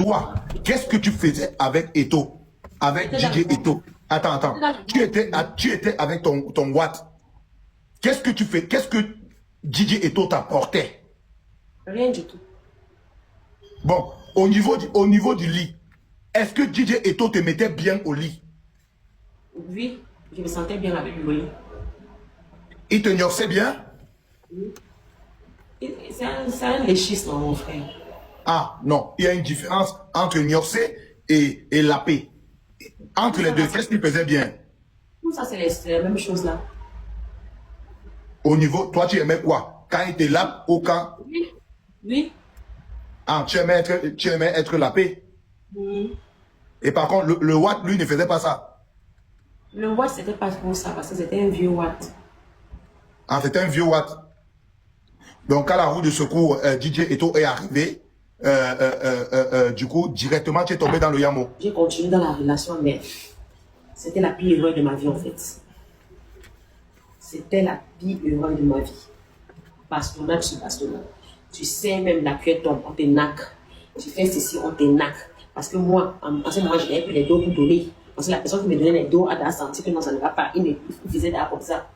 toi, qu'est-ce que tu faisais avec Eto? Avec DJ Eto? Attends. Tu étais avec ton Watt. Qu'est-ce que tu fais? Qu'est-ce que DJ Eto t'apportait? Rien du tout. Bon, au niveau du lit, est-ce que DJ Eto te mettait bien au lit? Oui, je me sentais bien avec lui. Il te gnorsait bien? Oui. C'est un léchiste, mon frère. Ah, non, il y a une différence entre gnorser et laper. Entre les deux, qu'est-ce qu'il faisait bien? Tout ça, c'est la même chose là. Au niveau, toi, tu aimais quoi? Quand il te lape ou quand? Oui. Oui. Ah, tu aimais être lapé? Oui. Et par contre, le Watt, lui, ne faisait pas ça. Le Watt, c'était pas pour ça, parce que c'était un vieux Watt. Ah, c'était un vieux Watt. Donc, à la roue de secours, DJ Eto est arrivé. Du coup, directement, tu es tombé dans le yamo. J'ai continué dans la relation, mais c'était la pire erreur de ma vie, en fait. C'était la pire erreur de ma vie. Bastonnade sur bastonnade. Tu sais, même la cuillère tombe, on te naque. Tu fais ceci, on te naque. Parce que moi, en ce moment, je n'avais plus les dos pour donner. Parce que la personne qui me donnait les dos a senti que non, ça ne va pas. Il faisait d'ailleurs comme ça.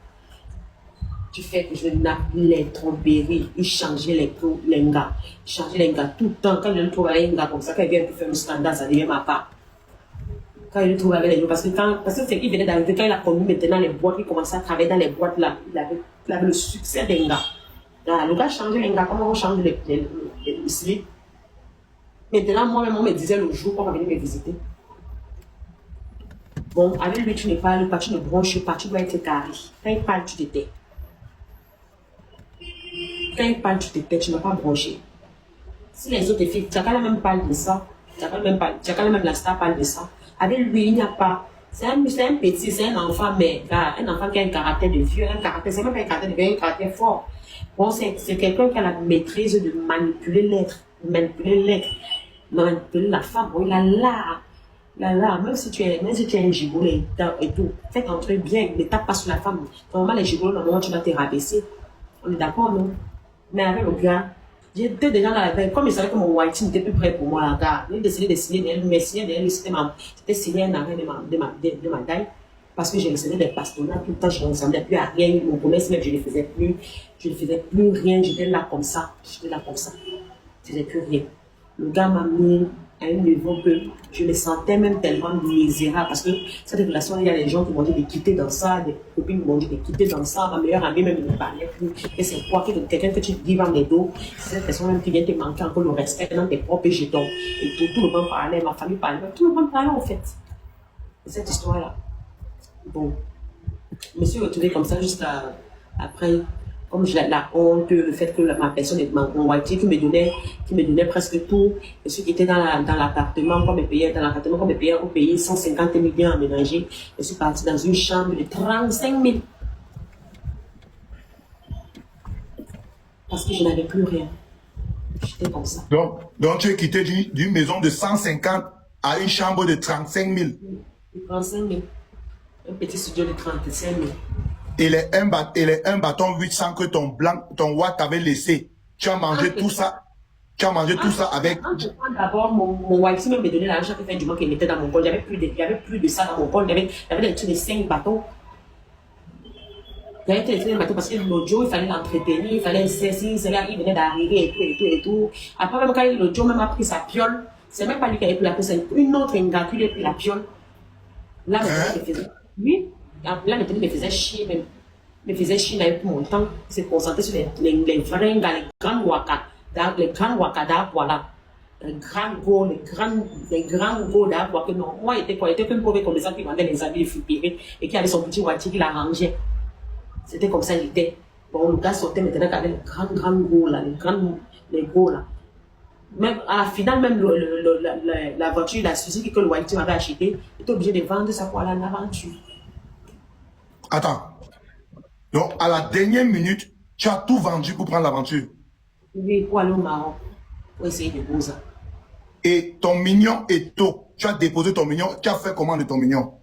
Tu fais que je nappe les tromperies. Il changeait les gars. Il changeait les gars tout le temps. Quand je le trouve avec un gars comme ça, quand il vient pour faire un scandale, ça devient ma part. Quand il le trouve avec les gens, parce que c'est qu'il venait d'arriver, quand il a connu maintenant les boîtes, il commençait à travailler dans les boîtes là. Il avait le succès des gars. Le gars changeait les gars, comment on change les slips. Maintenant, moi-même, on me disait le jour qu'on va venir me visiter. Bon, avec lui, tu ne parles pas, tu ne bronches pas, tu dois être carré. Quand il parle, tu te tais. Quand il parle, tu te tais, tu ne vas pas broncher. Si les autres filles, Tchakala même parle de ça, Tchakala même la star parle de ça. Avec lui, il n'y a pas. C'est un petit, c'est un enfant, mais un enfant qui a un caractère de vieux, un caractère, c'est même pas un caractère de vieux, un caractère fort. Bon, c'est quelqu'un qui a la maîtrise de manipuler l'être, manipuler la femme. Bon, il a l'art, même si tu es un gigolo et tout, fais ton truc bien, ne tape pas sur la femme. Normalement, les gigolos, normalement, tu dois te rabaisser. On est d'accord, non? Mais avec le gars, j'étais déjà dans la veille, comme il savait que mon white n'était plus prêt pour moi, la gars, il a décidé de signer d'elle, mais signer d'elle, c'était signer un arrêt de ma taille, parce que j'ai recevais des bastonnades tout le temps, je ne ressemblais plus à rien, mon commerce même, je ne faisais plus rien, j'étais là comme ça, je faisais plus rien. Le gars m'a mis à un niveau que je me sentais même tellement misérable, parce que cette relation, il y a des gens qui m'ont dit de quitter dans ça, des copines m'ont dit de quitter dans ça, ma meilleure amie même ne me parlait plus. Et c'est quoi que quelqu'un que tu dis dans les dos, c'est cette personne même qui vient te manquer encore le respect dans tes propres jetons. Et tout le monde parlait, ma famille parlait, tout le monde parlait en fait. De cette histoire-là. Bon, je me suis retrouvée comme ça juste après. Comme j'ai la honte, le fait que ma personne est mon whitey qui me donnait presque tout, et ceux qui étaient dans l'appartement, comme me payait au pays 150 000 bien aménagés, je suis partie dans une chambre de 35 000. Parce que je n'avais plus rien. J'étais comme ça. Donc tu es quitté d'une maison de 150 à une chambre de 35 000. De 35 000. Un petit studio de 35 000. Et les un bâton 800 que ton Watt t'avait laissé, tu as mangé tout ça. Tu as mangé tout ça avec. D'abord, mon wife même me donnait l'argent chaque fin du mois qu'il mettait dans mon compte. Il n'y avait plus de ça dans mon compte. Il y avait des trucs de 5 bâtons. Il y avait des trucs de bâtons parce que l'autre jour, il fallait l'entretenir, il fallait cesser, il venait d'arriver et tout. Après, même quand l'autre jour même a pris sa piole, c'est même pas lui qui avait pris la piole, c'est une autre ingrat qui a pris la piole. Là, maintenant, il faisait. Oui. Là, maintenant, il me faisait chier même. Il me faisait chier, il n'avait plus mon temps. Il s'est concentré sur les vrais gars, les grands waka, voilà. Les grands go d'Akwa. Non, moi, il était quoi? Il était qu'un pauvre commerçant qui vendait les habits flippés et qui avait son petit wati qui l'arrangeait. C'était comme ça, il était. Bon, le gars sortait maintenant avec les grands go là, les go là. Même à la finale, même la voiture, la Suzuki que le Whitey m'avait acheté, il était obligé de vendre ça pour aller en aventure. Attends. Donc, à la dernière minute, tu as tout vendu pour prendre l'aventure. Oui, pour aller au Maroc, pour essayer de poser. Et ton mignon est tôt. Tu as déposé ton mignon. Tu as fait comment de ton mignon?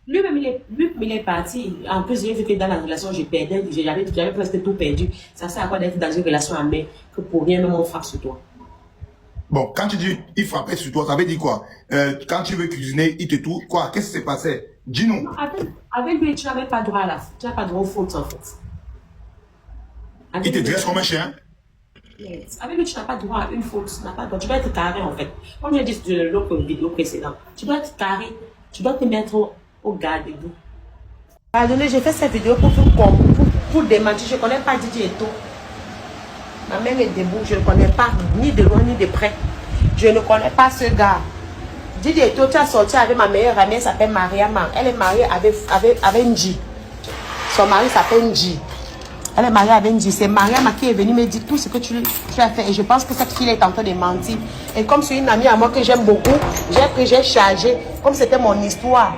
Lui-même, il est parti. En plus, j'ai vu que dans la relation, je perdais. J'avais presque tout perdu. Ça sert à quoi d'être dans une relation amère que pour rien, même on frappe sur toi. Bon, quand tu dis il frappait sur toi, ça veut dire quoi? Quand tu veux cuisiner, il te tout. Quoi? Qu'est-ce qui s'est passé? Dis-nous. Avec lui, tu n'avais pas droit à tu n'as pas droit aux fautes en fait. Il te dresse comme un chien? Yes. Avec lui, tu n'as pas droit à une faute. Tu n'as pas droit. Tu dois être carré en fait. Comme je l'ai dit dans l'autre vidéo précédente, tu dois être carré. Tu dois te mettre au garde debout. Pardonnez, j'ai fait cette vidéo pour démentir. Je ne connais pas Didier Eto. Ma mère est debout. Je ne connais pas, ni de loin ni de près. Je ne connais pas ce gars. Didier Eto, tu as sorti avec ma meilleure amie, elle s'appelle Mariama. Elle est mariée avec Nji. Son mari s'appelle Nji. Elle est mariée avec Nji. C'est Mariama qui est venue me dire tout ce que tu as fait. Et je pense que cette fille est en train de mentir. Et comme c'est une amie à moi que j'aime beaucoup, j'ai chargé, comme c'était mon histoire.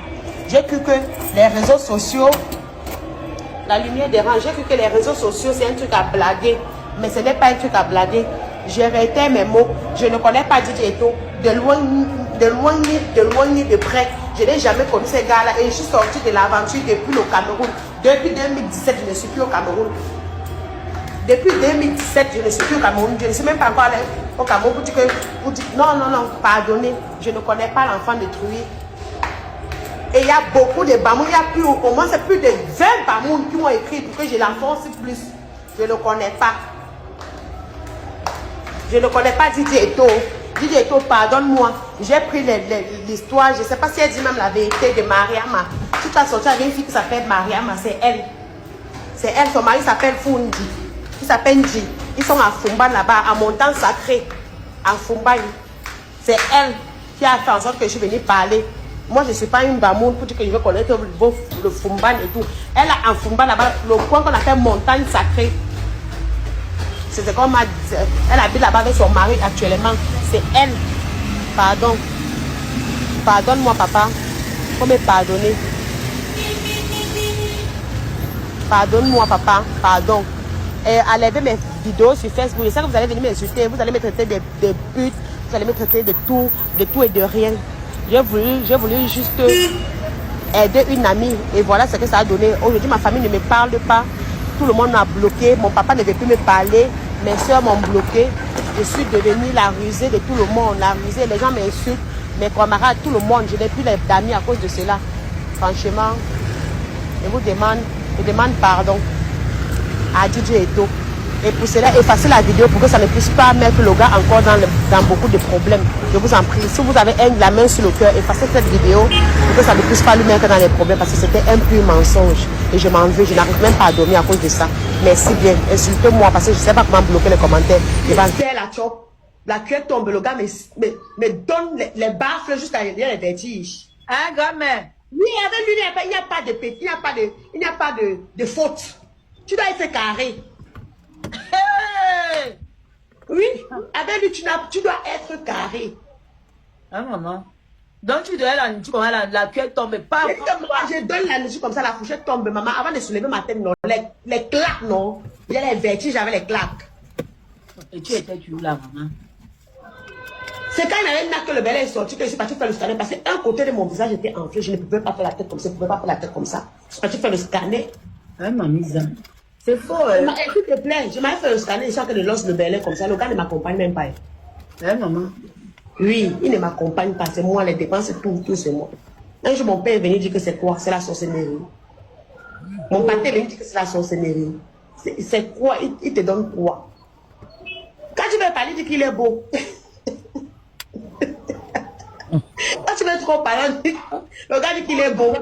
J'ai cru que les réseaux sociaux, la lumière dérange, j'ai cru que les réseaux sociaux c'est un truc à blaguer. Mais ce n'est pas un truc à blaguer. J'ai arrêté mes mots. Je ne connais pas Didier Eto. De loin ni de près. Je n'ai jamais connu ces gars-là. Et je suis sortie de l'aventure depuis le Cameroun. Depuis 2017, je ne suis plus au Cameroun. Depuis 2017, je ne suis plus au Cameroun. Je ne suis même pas encore allée au Cameroun pour dire que... Non, pardonnez. Je ne connais pas l'enfant de Truy. Et il y a beaucoup de Bamoun. Il y a plus, au moins c'est plus de 20 Bamoun qui m'ont écrit pour que je l'enfonce plus. Je ne connais pas. Je ne connais pas Didier Eto. Didier Eto, pardonne-moi. J'ai pris l'histoire. Je ne sais pas si elle dit même la vérité de Mariama. Tu t'as sorti avec une fille qui s'appelle Mariama. C'est elle. C'est elle. Son mari s'appelle Fundi. Il s'appelle Nji. Ils sont à Fumban là-bas, à Montagne Sacrée. À Fumban. C'est elle qui a fait en sorte que je suis venue parler. Moi, je ne suis pas une Bamoun pour dire que je veux connaître le Fumban et tout. Elle a en Fumban là-bas, le coin qu'on appelle Montagne Sacrée. C'est comme elle habite là-bas avec son mari actuellement. C'est elle. Pardon. Pardonne-moi, papa. Faut me pardonner. Pardonne-moi, papa. Pardon. Et enlevez mes vidéos sur Facebook. Je sais que vous allez venir m'insulter. Vous allez me traiter de pute. Vous allez me traiter de tout et de rien. J'ai voulu juste aider une amie. Et voilà ce que ça a donné. Aujourd'hui, ma famille ne me parle pas. Tout le monde m'a bloqué. Mon papa ne veut plus me parler. Mes soeurs m'ont bloqué. Je suis devenue la rusée de tout le monde. La rusée, les gens m'insultent. Mes camarades, tout le monde. Je n'ai plus d'amis à cause de cela. Franchement, je demande pardon à Didier Eto. Et pour cela, effacez la vidéo pour que ça ne puisse pas mettre le gars encore dans beaucoup de problèmes. Je vous en prie. Si vous avez la main sur le cœur, effacez cette vidéo pour que ça ne puisse pas lui mettre dans les problèmes parce que c'était un pur mensonge. Et je m'en veux. Je n'arrive même pas à dormir à cause de ça. Merci bien. Insultez-moi parce que je ne sais pas comment bloquer les commentaires. La cuillère tombe. Le gars me donne les baffles juste à les vertiges. Hein, gamin? Oui, avec lui, il n'y a pas de petit, il n'y a pas de faute. Tu dois être carré. Hey! Oui, avec lui, tu dois être carré. Hein, maman? Donc tu dois la nourriture comme la cuillère tombe pas. Je donne la nourriture comme ça, la fourchette tombe, maman, avant de soulever ma tête, non. Les claques, non. Il y a les vertiges avec les claques. Et tu étais où là, maman? C'est quand il y avait que le bel est sorti que je suis partie faire le scanner parce qu'un côté de mon visage était enflé, je ne pouvais pas faire la tête comme ça, je ne pouvais pas faire la tête comme ça. Je suis partie faire le scanner. Hein, mamie, c'est faux, hein? S'il te plaît, je m'avais fait le scanner, je sens que le l'os de Berlin comme ça, le gars ne m'accompagne même pas. Hein, maman? Oui, il ne m'accompagne pas, c'est moi, les dépenses, tout c'est moi. Un jour, mon père est venu dire que c'est quoi? C'est la sorcellerie. Mon père est venu dire que c'est la sorcellerie. C'est quoi? Il te donne quoi? Quand tu veux parler, dis qu'il est beau. Quand tu veux trop parler, le gars dit qu'il est beau.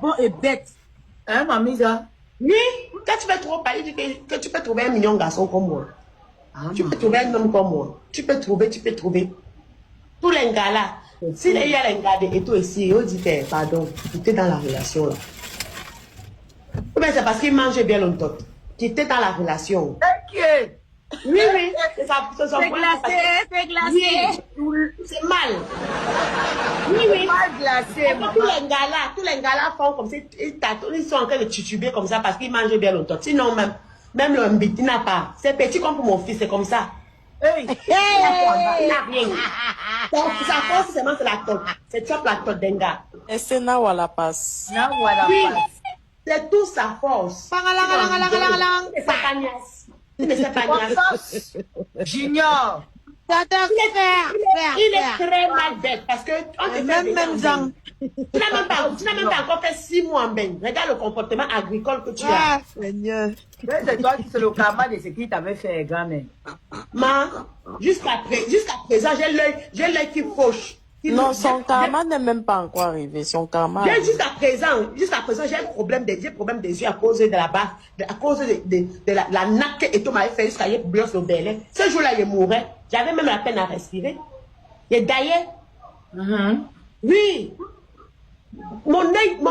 Bon et bête. Hein, mamie, ça? Oui, quand tu veux trop parler, dis que tu peux trouver un mignon garçon comme moi. Ah, tu peux trouver un homme comme moi. Tu peux trouver. Tous les gars là. S'il y a les gars et tout ici, on dit que, pardon, tu étais dans la relation là. Mais c'est parce qu'il mangeait bien longtemps. Tu étais dans la relation. T'inquiète. Oui. C'est glacé. C'est mal. Oui. Pas glacé, maman. Tous les gars là font comme ça. Ils sont en train de tituber comme ça parce qu'ils mangent bien longtemps. Sinon, même le mbiti n'a pas. C'est petit comme pour mon fils, c'est comme ça. Hey. Il n'a rien. Sa force, c'est la tête. C'est top la tête d'un gars. Et c'est là où la passe. Oui. C'est tout sa force. Junior. Il est très mal bête parce que on te fait Même Jean. Tu n'as même pas encore fait 6 mois en bain. Regarde le comportement agricole que tu as. Ah, Seigneur. C'est toi qui c'est le karma de ce qui t'avait fait, grand-mère. Jusqu'à présent, j'ai l'œil qui fauche. Non, son karma n'est même pas encore arrivé. Son karma. Jusqu'à présent, j'ai un problème des yeux à cause de la base, à cause de la nappe que Eto m'avait fait jusqu'à hier pour au Belin. Ce jour-là, il mourait. J'avais même la peine à respirer. Et d'ailleurs, oui, mon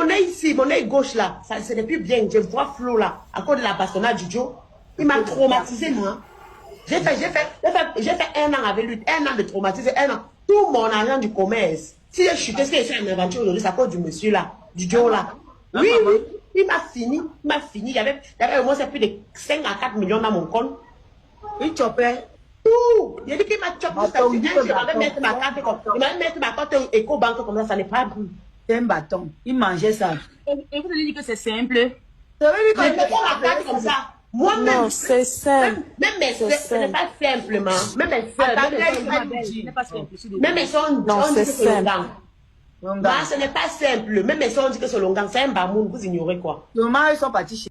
œil ici, mon œil gauche là, ça ce n'est plus bien. Je vois flou là, à cause de la bastonnade du Joe. Il m'a traumatisé, moi. J'ai fait 1 an avec lui, 1 an de traumatisé, 1 an. Tout mon argent du commerce. Si j'ai chuté, ce que j'ai fait une aventure aujourd'hui, c'est à cause du monsieur là, du Joe là. Oui, il m'a fini. Il y avait au moins plus de 5 à 4 millions dans mon compte. Il chopait. Tout. Il a dit qu'il m'a chopé. Il m'avait mettre ma carte comme ça. Il m'avait mettre ma carte Ecobank comme ça n'est pas bon. C'est un bâton. Il mangeait ça. Et vous allez dire que c'est simple. Ça veut dire Je que prends ma carte comme ça. Moi-même, Non, c'est simple. même mes soeurs, ce n'est pas simplement. Même mes soeurs, même mes soeurs, Non, on dit c'est que c'est simple. longan. Ce n'est pas simple. Même mes soeurs, on dit que c'est longan. C'est un bamoun, vous ignorez quoi. Demain, ils sont partis chez